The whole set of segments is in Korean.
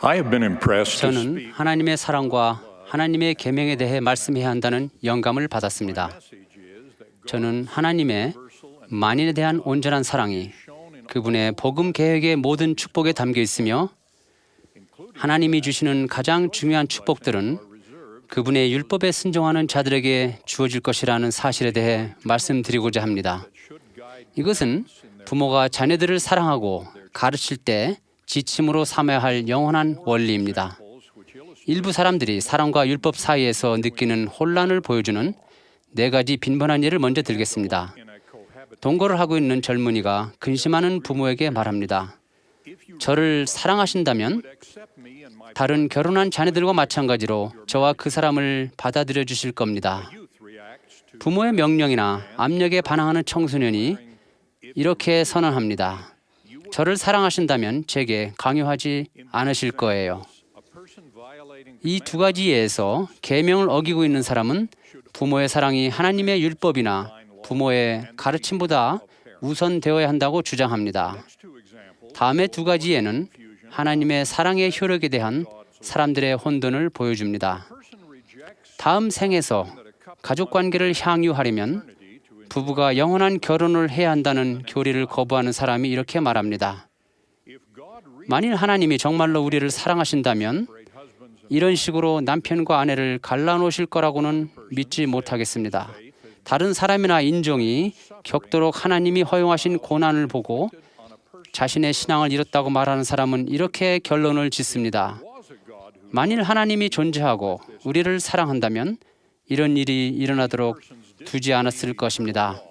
I have been impressed to 저는 speak 하나님의 사랑과 하나님의 계명에 대해 말씀해야 한다는 영감을 받았습니다. 저는 하나님의 만인에 대한 온전한 사랑이 그분의 복음 계획의 모든 축복에 담겨 있으며 하나님이 주시는 가장 중요한 축복들은 그분의 율법에 순종하는 자들에게 주어질 것이라는 사실에 대해 말씀드리고자 합니다. 이것은 부모가 자녀들을 사랑하고 가르칠 때 지침으로 삼아야 할 영원한 원리입니다. 일부 사람들이 사랑과 율법 사이에서 느끼는 혼란을 보여주는 4가지 빈번한 예를 먼저 들겠습니다. 동거를 하고 있는 젊은이가 근심하는 부모에게 말합니다. 저를 사랑하신다면 다른 결혼한 자녀들과 마찬가지로 저와 그 사람을 받아들여 주실 겁니다. 부모의 명령이나 압력에 반항하는 청소년이 이렇게 선언합니다. 저를 사랑하신다면 제게 강요하지 않으실 거예요. 이 2가지 예에서 계명을 어기고 있는 사람은 부모의 사랑이 하나님의 율법이나 부모의 가르침보다 우선되어야 한다고 주장합니다. 다음의 2가지 예는 하나님의 사랑의 효력에 대한 사람들의 혼돈을 보여줍니다. 다음 생에서 가족관계를 향유하려면 부부가 영원한 결혼을 해야 한다는 교리를 거부하는 사람이 이렇게 말합니다. 만일 하나님이 정말로 우리를 사랑하신다면 이런 식으로 남편과 아내를 갈라놓으실 거라고는 믿지 못하겠습니다. 다른 사람이나 인종이 겪도록 하나님이 허용하신 고난을 보고 자신의 신앙을 잃었다고 말하는 사람은 이렇게 결론을 짓습니다. 만일 하나님이 존재하고 우리를 사랑한다면 이런 일이 일어나도록 두지 않았을 것입니다.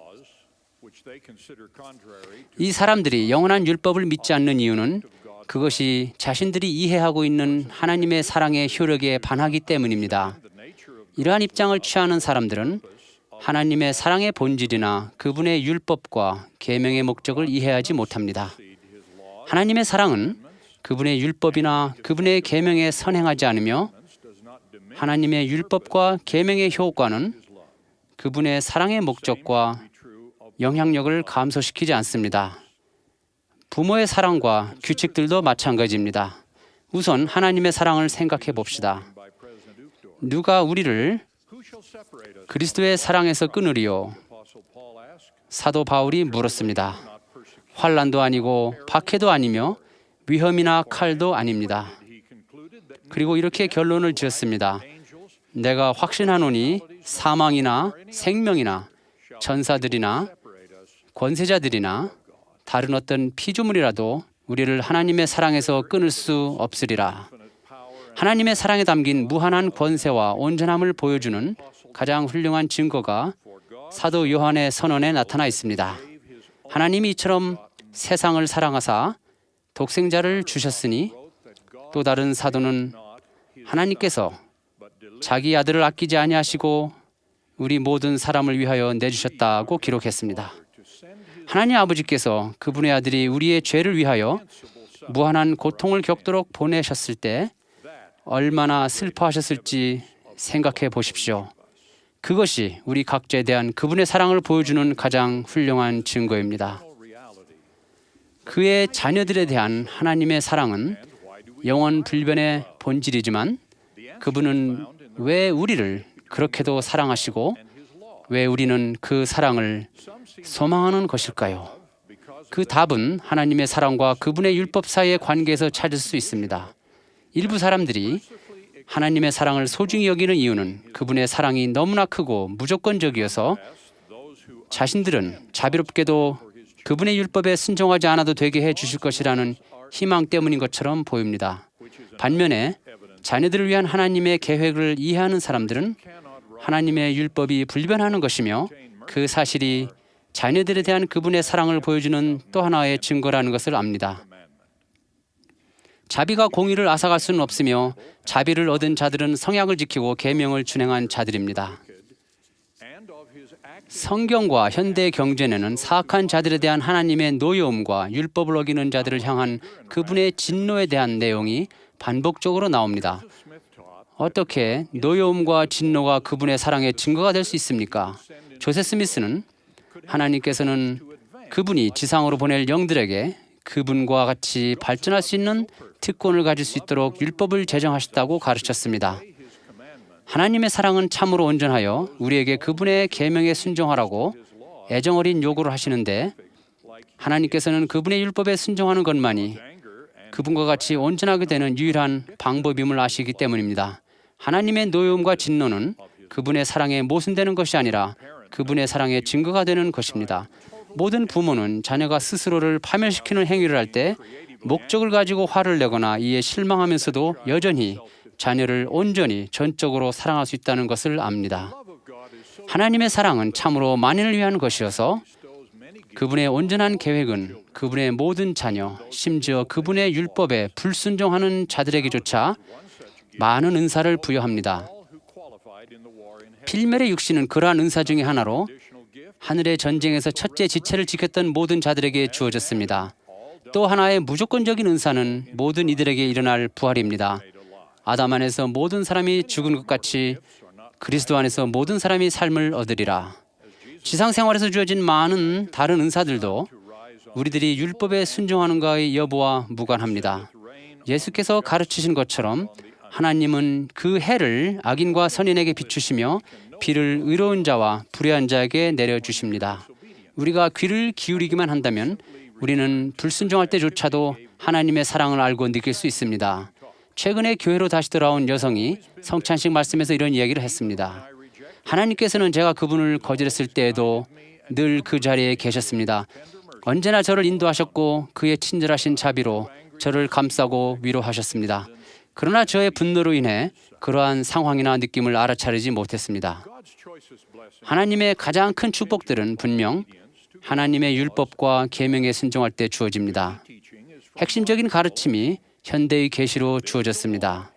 이 사람들이 영원한 율법을 믿지 않는 이유는 그것이 자신들이 이해하고 있는 하나님의 사랑의 효력에 반하기 때문입니다. 이러한 입장을 취하는 사람들은 하나님의 사랑의 본질이나 그분의 율법과 계명의 목적을 이해하지 못합니다. 하나님의 사랑은 그분의 율법이나 그분의 계명에 선행하지 않으며 하나님의 율법과 계명의 효과는 그분의 사랑의 목적과 영향력을 감소시키지 않습니다. 부모의 사랑과 규칙들도 마찬가지입니다. 우선 하나님의 사랑을 생각해 봅시다. 누가 우리를 그리스도의 사랑에서 끊으리요? 사도 바울이 물었습니다. 환난도 아니고 박해도 아니며 위험이나 칼도 아닙니다. 그리고 이렇게 결론을 지었습니다. 내가 확신하노니 사망이나 생명이나 전사들이나 권세자들이나 다른 어떤 피조물이라도 우리를 하나님의 사랑에서 끊을 수 없으리라. 하나님의 사랑에 담긴 무한한 권세와 온전함을 보여주는 가장 훌륭한 증거가 사도 요한의 선언에 나타나 있습니다. 하나님이 이처럼 세상을 사랑하사 독생자를 주셨으니 또 다른 사도는 하나님께서 자기 아들을 아끼지 아니하시고 우리 모든 사람을 위하여 내주셨다고 기록했습니다. 하나님 아버지께서 그분의 아들이 우리의 죄를 위하여 무한한 고통을 겪도록 보내셨을 때 얼마나 슬퍼하셨을지 생각해 보십시오. 그것이 우리 각자에 대한 그분의 사랑을 보여주는 가장 훌륭한 증거입니다. 그의 자녀들에 대한 하나님의 사랑은 영원 불변의 본질이지만 그분은 왜 우리를 그렇게도 사랑하시고 왜 우리는 그 사랑을 소망하는 것일까요? 그 답은 하나님의 사랑과 그분의 율법 사이의 관계에서 찾을 수 있습니다. 일부 사람들이 하나님의 사랑을 소중히 여기는 이유는 그분의 사랑이 너무나 크고 무조건적이어서 자신들은 자비롭게도 그분의 율법에 순종하지 않아도 되게 해 주실 것이라는 희망 때문인 것처럼 보입니다. 반면에 자녀들을 위한 하나님의 계획을 이해하는 사람들은 하나님의 율법이 불변하는 것이며 그 사실이 자녀들에 대한 그분의 사랑을 보여주는 또 하나의 증거라는 것을 압니다. 자비가 공의를 앗아갈 수는 없으며 자비를 얻은 자들은 성약을 지키고 계명을 준행한 자들입니다. 성경과 현대 경전에는 사악한 자들에 대한 하나님의 노여움과 율법을 어기는 자들을 향한 그분의 진노에 대한 내용이 반복적으로 나옵니다. 어떻게 노여움과 진노가 그분의 사랑의 증거가 될 수 있습니까? 조세 스미스는 하나님께서는 그분이 지상으로 보낼 영들에게 그분과 같이 발전할 수 있는 특권을 가질 수 있도록 율법을 제정하셨다고 가르쳤습니다. 하나님의 사랑은 참으로 온전하여 우리에게 그분의 계명에 순종하라고 애정어린 요구를 하시는데, 하나님께서는 그분의 율법에 순종하는 것만이 그분과 같이 온전하게 되는 유일한 방법임을 아시기 때문입니다. 하나님의 노여움과 진노는 그분의 사랑에 모순되는 것이 아니라 그분의 사랑의 증거가 되는 것입니다. 모든 부모는 자녀가 스스로를 파멸시키는 행위를 할 때 목적을 가지고 화를 내거나 이에 실망하면서도 여전히 자녀를 온전히 전적으로 사랑할 수 있다는 것을 압니다. 하나님의 사랑은 참으로 만인을 위한 것이어서 그분의 온전한 계획은 그분의 모든 자녀, 심지어 그분의 율법에 불순종하는 자들에게조차 많은 은사를 부여합니다. 필멜의 육신은 그러한 은사 중의 하나로 하늘의 전쟁에서 첫째 지체를 지켰던 모든 자들에게 주어졌습니다. 또 하나의 무조건적인 은사는 모든 이들에게 일어날 부활입니다. 아담 안에서 모든 사람이 죽은 것 같이 그리스도 안에서 모든 사람이 삶을 얻으리라. 지상생활에서 주어진 많은 다른 은사들도 우리들이 율법에 순종하는가의 여부와 무관합니다. 예수께서 가르치신 것처럼 하나님은 그 해를 악인과 선인에게 비추시며 비를 의로운 자와 불의한 자에게 내려주십니다. 우리가 귀를 기울이기만 한다면 우리는 불순종할 때조차도 하나님의 사랑을 알고 느낄 수 있습니다. 최근에 교회로 다시 돌아온 여성이 성찬식 말씀에서 이런 이야기를 했습니다. 하나님께서는 제가 그분을 거절했을 때에도 늘 그 자리에 계셨습니다. 언제나 저를 인도하셨고 그의 친절하신 자비로 저를 감싸고 위로하셨습니다. 그러나 저의 분노로 인해 그러한 상황이나 느낌을 알아차리지 못했습니다. 하나님의 가장 큰 축복들은 분명 하나님의 율법과 계명에 순종할 때 주어집니다. 핵심적인 가르침이 현대의 계시로 주어졌습니다.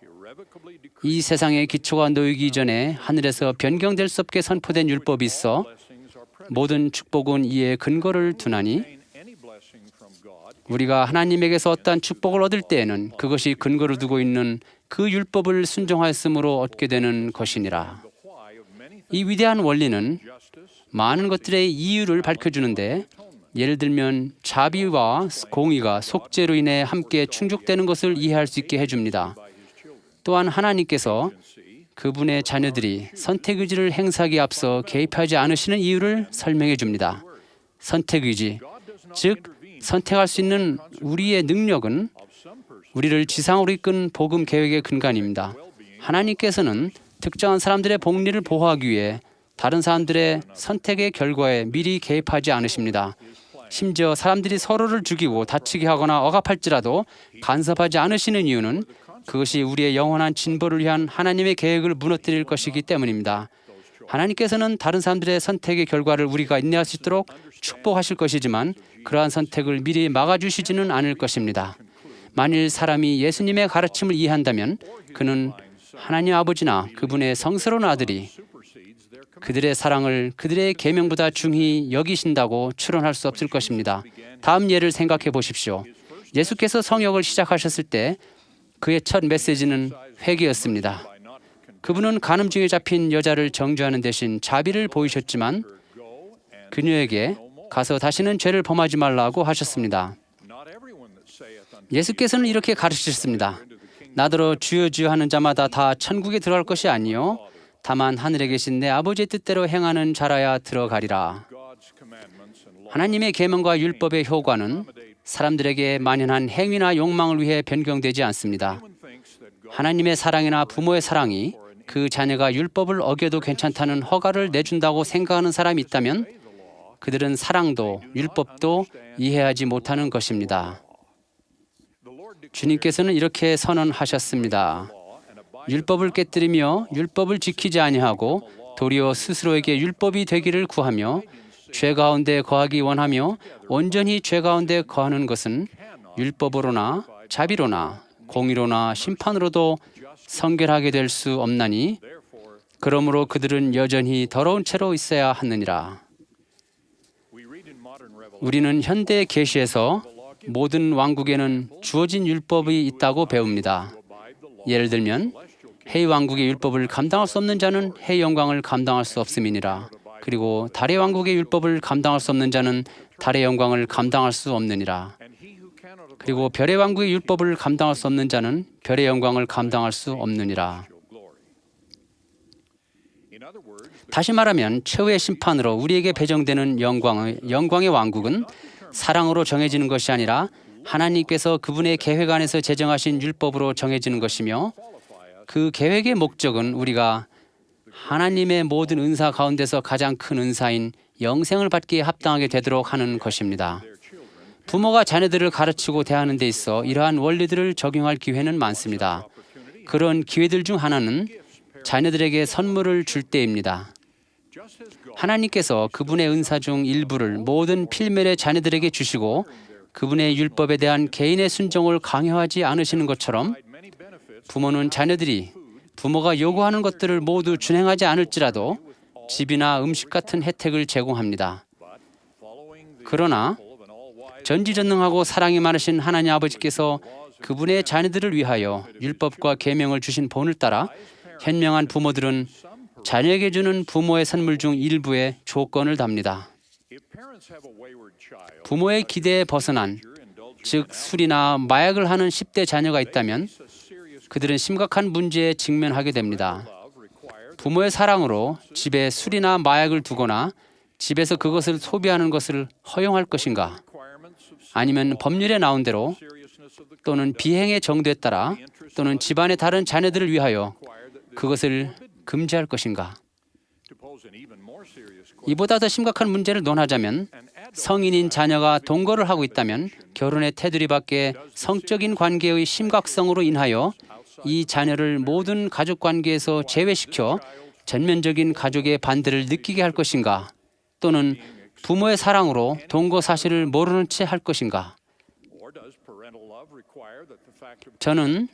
이 세상의 기초가 놓이기 전에 하늘에서 변경될 수 없게 선포된 율법이 있어 모든 축복은 이에 근거를 두나니 우리가 하나님에게서 어떠한 축복을 얻을 때에는 그것이 근거를 두고 있는 그 율법을 순종하였으므로 얻게 되는 것이니라. 이 위대한 원리는 많은 것들의 이유를 밝혀주는데, 예를 들면 자비와 공의가 속죄로 인해 함께 충족되는 것을 이해할 수 있게 해줍니다. 또한 하나님께서 그분의 자녀들이 선택의지를 행사하기에 앞서 개입하지 않으시는 이유를 설명해 줍니다. 선택의지, 즉 선택할 수 있는 우리의 능력은 우리를 지상으로 이끈 복음 계획의 근간입니다. 하나님께서는 특정한 사람들의 복리를 보호하기 위해 다른 사람들의 선택의 결과에 미리 개입하지 않으십니다. 심지어 사람들이 서로를 죽이고 다치게 하거나 억압할지라도 간섭하지 않으시는 이유는 그것이 우리의 영원한 진보를 위한 하나님의 계획을 무너뜨릴 것이기 때문입니다. 하나님께서는 다른 사람들의 선택의 결과를 우리가 인내할 수 있도록 축복하실 것이지만 그러한 선택을 미리 막아주시지는 않을 것입니다. 만일 사람이 예수님의 가르침을 이해한다면 그는 하나님 아버지나 그분의 성스러운 아들이 그들의 사랑을 그들의 계명보다 중히 여기신다고 추론할 수 없을 것입니다. 다음 예를 생각해 보십시오. 예수께서 성역을 시작하셨을 때 그의 첫 메시지는 회개였습니다. 그분은 간음증에 잡힌 여자를 정죄하는 대신 자비를 보이셨지만 그녀에게 가서 다시는 죄를 범하지 말라고 하셨습니다. 예수께서는 이렇게 가르치셨습니다. 나더러 주여 주여 하는 자마다 다 천국에 들어갈 것이 아니요 다만 하늘에 계신 내 아버지의 뜻대로 행하는 자라야 들어가리라. 하나님의 계명과 율법의 효과는 사람들에게 만연한 행위나 욕망을 위해 변경되지 않습니다. 하나님의 사랑이나 부모의 사랑이 그 자녀가 율법을 어겨도 괜찮다는 허가를 내준다고 생각하는 사람이 있다면 그들은 사랑도 율법도 이해하지 못하는 것입니다. 주님께서는 이렇게 선언하셨습니다. 율법을 깨뜨리며 율법을 지키지 아니하고 도리어 스스로에게 율법이 되기를 구하며 죄 가운데 거하기 원하며 온전히 죄 가운데 거하는 것은 율법으로나 자비로나 공의로나 심판으로도 성결하게 될 수 없나니 그러므로 그들은 여전히 더러운 채로 있어야 하느니라. 우리는 현대 계시에서 모든 왕국에는 주어진 율법이 있다고 배웁니다. 예를 들면 해의 왕국의 율법을 감당할 수 없는 자는 해의 영광을 감당할 수 없음이니라. 그리고 달의 왕국의 율법을 감당할 수 없는 자는 달의 영광을 감당할 수 없느니라. 그리고 별의 왕국의 율법을 감당할 수 없는 자는 별의 영광을 감당할 수 없느니라. 다시 말하면 최후의 심판으로 우리에게 배정되는 영광의 왕국은 사랑으로 정해지는 것이 아니라 하나님께서 그분의 계획 안에서 제정하신 율법으로 정해지는 것이며, 그 계획의 목적은 우리가 하나님의 모든 은사 가운데서 가장 큰 은사인 영생을 받기에 합당하게 되도록 하는 것입니다. 부모가 자녀들을 가르치고 대하는 데 있어 이러한 원리들을 적용할 기회는 많습니다. 그런 기회들 중 하나는 자녀들에게 선물을 줄 때입니다. 하나님께서 그분의 은사 중 일부를 모든 필면의 자녀들에게 주시고 그분의 율법에 대한 개인의 순종을 강요하지 않으시는 것처럼, 부모는 자녀들이 부모가 요구하는 것들을 모두 준행하지 않을지라도 집이나 음식 같은 혜택을 제공합니다. 그러나 전지전능하고 사랑이 많으신 하나님 아버지께서 그분의 자녀들을 위하여 율법과 계명을 주신 본을 따라 현명한 부모들은 자녀에게 주는 부모의 선물 중 일부에 조건을 답니다. 부모의 기대에 벗어난, 즉 술이나 마약을 하는 10대 자녀가 있다면 그들은 심각한 문제에 직면하게 됩니다. 부모의 사랑으로 집에 술이나 마약을 두거나 집에서 그것을 소비하는 것을 허용할 것인가? 아니면 법률에 나온 대로 또는 비행의 정도에 따라 또는 집안의 다른 자녀들을 위하여 그것을 금지할 것인가? 이보다 더 심각한 문제를 논하자면, 성인인 자녀가 동거를 하고 있다면 결혼의 테두리 밖에 성적인 관계의 심각성으로 인하여 이 자녀를 모든 가족 관계에서 제외시켜 전면적인 가족의 반대를 느끼게 할 것인가? 또는 부모의 사랑으로 동거 사실을 모르는 채 할 것인가? 저는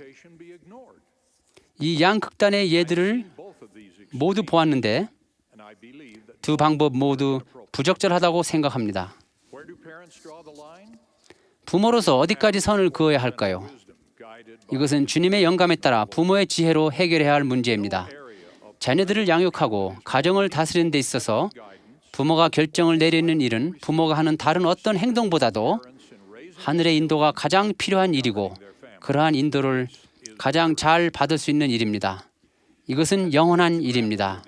이 양극단의 예들을 모두 보았는데 두 방법 모두 부적절하다고 생각합니다. 부모로서 어디까지 선을 그어야 할까요? 이것은 주님의 영감에 따라 부모의 지혜로 해결해야 할 문제입니다. 자녀들을 양육하고 가정을 다스리는 데 있어서 부모가 결정을 내리는 일은 부모가 하는 다른 어떤 행동보다도 하늘의 인도가 가장 필요한 일이고, 그러한 인도를 가장 잘 받을 수 있는 일입니다. 이것은 영원한 일입니다.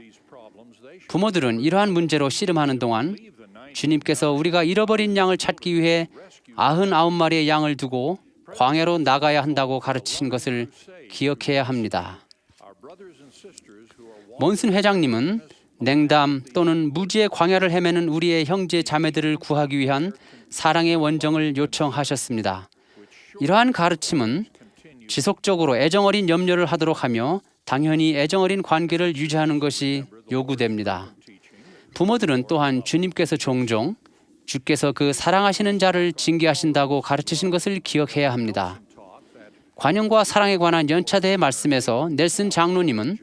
부모들은 이러한 문제로 씨름하는 동안 주님께서 우리가 잃어버린 양을 찾기 위해 99마리의 양을 두고 광야로 나가야 한다고 가르치신 것을 기억해야 합니다. 몬슨 회장님은 냉담 또는 무지의 광야를 헤매는 우리의 형제 자매들을 구하기 위한 사랑의 원정을 요청하셨습니다. 이러한 가르침은 지속적으로 애정어린 염려를 하도록 하며 당연히 애정어린 관계를 유지하는 것이 요구됩니다. 부모들은 또한 주님께서 종종 주께서 그 사랑하시는 자를 징계하신다고 가르치신 것을 기억해야 합니다. 관용과 사랑에 관한 연차대의 말씀에서 넬슨 장로님은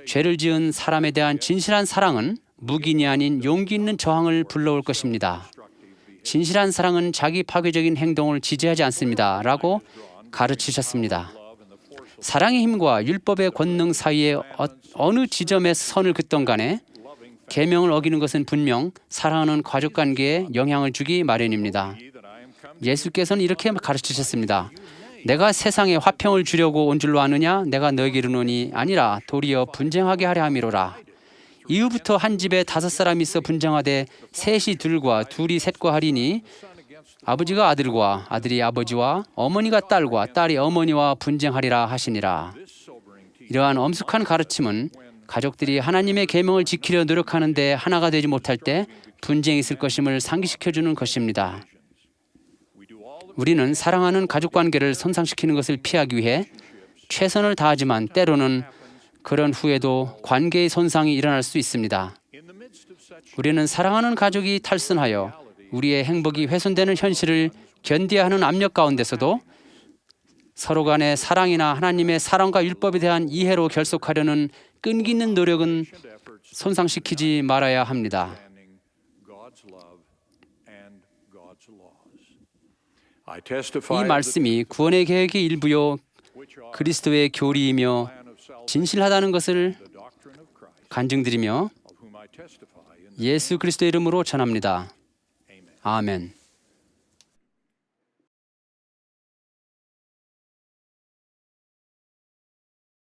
죄를 지은 사람에 대한 진실한 사랑은 묵인이 아닌 용기 있는 저항을 불러올 것입니다. 진실한 사랑은 자기 파괴적인 행동을 지지하지 않습니다. 라고 가르치셨습니다. 사랑의 힘과 율법의 권능 사이에 어느 지점에 선을 긋던 간에 계명을 어기는 것은 분명 사랑하는 가족관계에 영향을 주기 마련입니다. 예수께서는 이렇게 가르치셨습니다. 내가 세상에 화평을 주려고 온 줄로 아느냐? 내가 너에게 이르노니 아니라 도리어 분쟁하게 하려 함이로라. 이후부터 한 집에 5사람이 있어 분쟁하되 셋이 둘과 둘이 셋과 하리니 아버지가 아들과 아들이 아버지와 어머니가 딸과 딸이 어머니와 분쟁하리라 하시니라. 이러한 엄숙한 가르침은 가족들이 하나님의 계명을 지키려 노력하는데 하나가 되지 못할 때 분쟁이 있을 것임을 상기시켜주는 것입니다. 우리는 사랑하는 가족관계를 손상시키는 것을 피하기 위해 최선을 다하지만 때로는 그런 후에도 관계의 손상이 일어날 수 있습니다. 우리는 사랑하는 가족이 탈선하여 우리의 행복이 훼손되는 현실을 견뎌야 하는 압력 가운데서도 서로 간의 사랑이나 하나님의 사랑과 율법에 대한 이해로 결속하려는 끈기 있는 노력은 손상시키지 말아야 합니다. 이 말씀이 구원의 계획의 일부요 그리스도의 교리이며 진실하다는 것을 간증드리며 예수 그리스도의 이름으로 전합니다. 아멘.